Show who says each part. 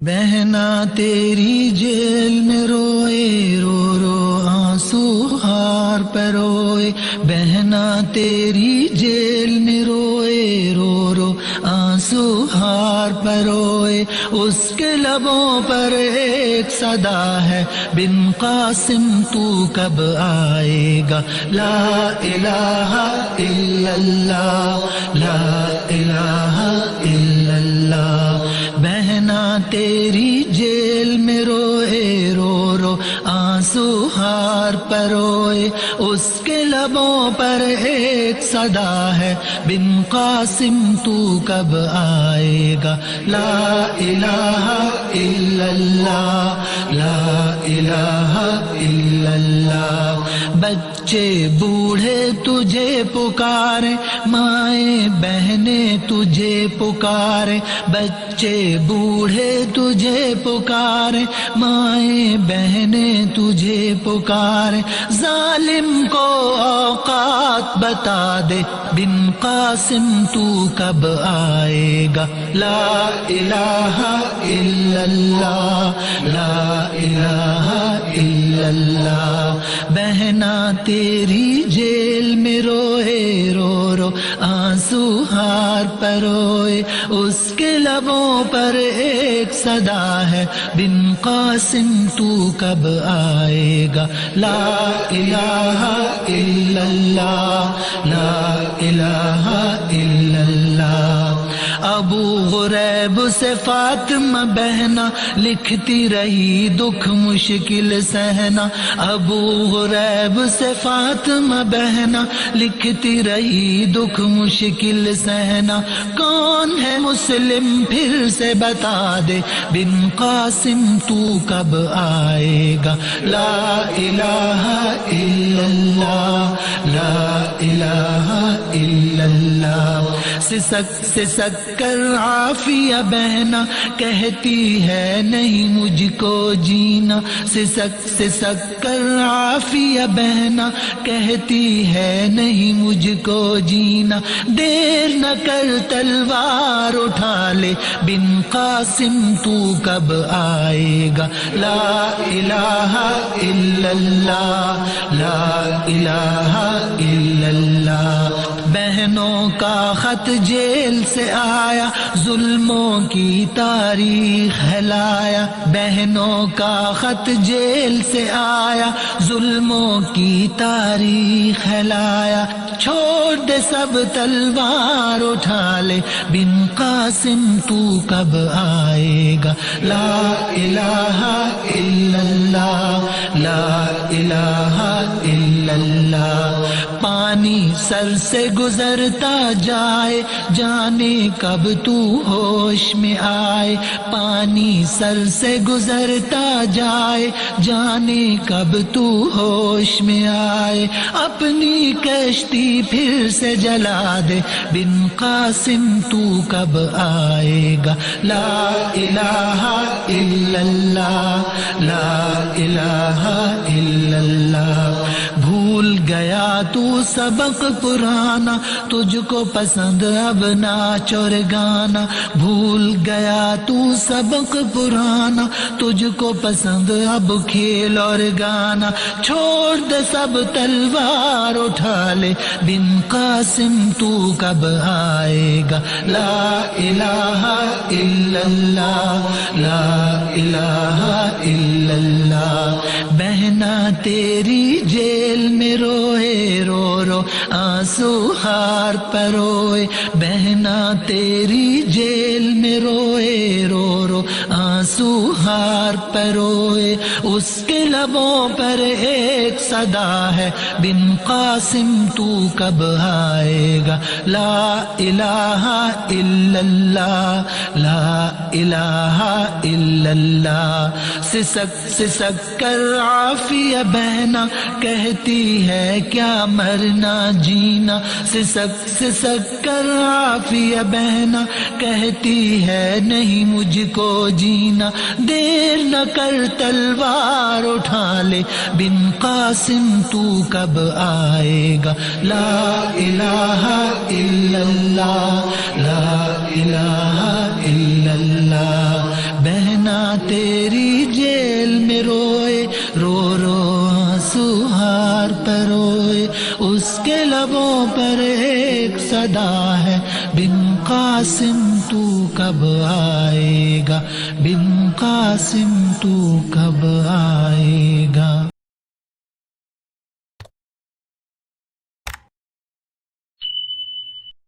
Speaker 1: بہنا تیری جیل میں روئے رو رو آنسو ہار پہ روئے، بہنا تیری جیل میں روئے رو رو آنسو ہار پہ روئے، اس کے لبوں پر ایک صدا ہے بن قاسم تو کب آئے گا، لا الہ الا اللہ لا الہ الا اللہ۔ بہنا تیری جیل میں روئے رو رو آنسو ہار پہ روئے، اس کے لبوں پر ایک صدا ہے بن قاسم تو کب آئے گا، لا الہ الا اللہ لا الہ الا اللہ۔ بچے بوڑھے تجھے پکارے، مائیں بہنیں تجھے پکارے، بچے بوڑھے تجھے پکارے، مائیں بہنیں تجھے پکارے، ظالم کو اوقات بتا دے بن قاسم تو کب آئے گا، لا الہ الا اللہ لا الہ الا اللہ۔ بہنا تیری جیل میں روئے رو رو آنسو ہار پہ روئے، اس کے لبوں پر ایک صدا ہے بن قاسم تو کب آئے گا، لا الہ الا اللہ لا الہ الا اللہ۔ ابو غریب سے فاطمہ بہنا لکھتی رہی دکھ مشکل سہنا، ابو غریب سے فاطمہ بہنا لکھتی رہی دکھ مشکل سہنا، کون ہے مسلم پھر سے بتا دے بن قاسم تو کب آئے گا، لا الہ الا اللہ لا الہ الا اللہ۔ سسک کر عافیہ بہنا کہتی ہے نہیں مجھ کو جینا، سسک کر عافیہ بہنا کہتی ہے نہیں مجھ کو جینا، دیر نہ کر تلوار اٹھا لے بن قاسم تو کب آئے گا، لا الہ الا اللہ لا الہ الا اللہ۔ بہنوں کا خط جیل سے آیا ظلموں کی تاریخ ہے لایا، بہنوں کا خط جیل سے آیا ظلموں کی تاریخ ہے لایا، چھوڑ دے سب تلوار اٹھا لے بن قاسم تو کب آئے گا، لا الہ الا اللہ لا الہ الا اللہ۔ پانی سر سے گزرتا جائے جانے کب تو ہوش میں آئے، پانی سر سے گزرتا جائے جانے کب تو ہوش میں آئے، اپنی کشتی پھر سے جلا دے بن قاسم تو کب آئے گا، لا الہ الا اللہ لا الہ الا اللہ۔ بھول گیا تو سبق پرانا تجھ کو پسند اب ناچ اور گانا، بھول گیا تو سبق پرانا تجھ کو پسند اب کھیل اور گانا، چھوڑ دے سب تلوار اٹھا لے بن قاسم تو کب آئے گا، لا الہ الا اللہ لا الہ الا اللہ۔ بہنا تیری جیل میں روئے رو رو آنسو ہار پہ روئے، بہنا تیری جیل میں روئے رو رو آنسو ہار پہ روئے، اس کے لبوں پر ایک صدا ہے بن قاسم تو کب آئے گا، لا الہ الا اللہ لا الہ الا اللہ۔ سسک کر عافیہ بہنا کہتی ہے کیا مرنا جینا، سسک کر عافیہ بہنا کہتی ہے نہیں مجھ کو جینا، دیر نہ کر تلوار اٹھا لے بن قاسم تو کب آئے گا، لا الہ الا اللہ لا الہ الا اللہ۔ بہنا تیری جیل میں روئے، رو رو آنسو ہار پہ روئے، اس کے لبوں پر ایک صدا ہے، بن قاسم تو کب آئے گا، بن قاسم تو کب آئے گا۔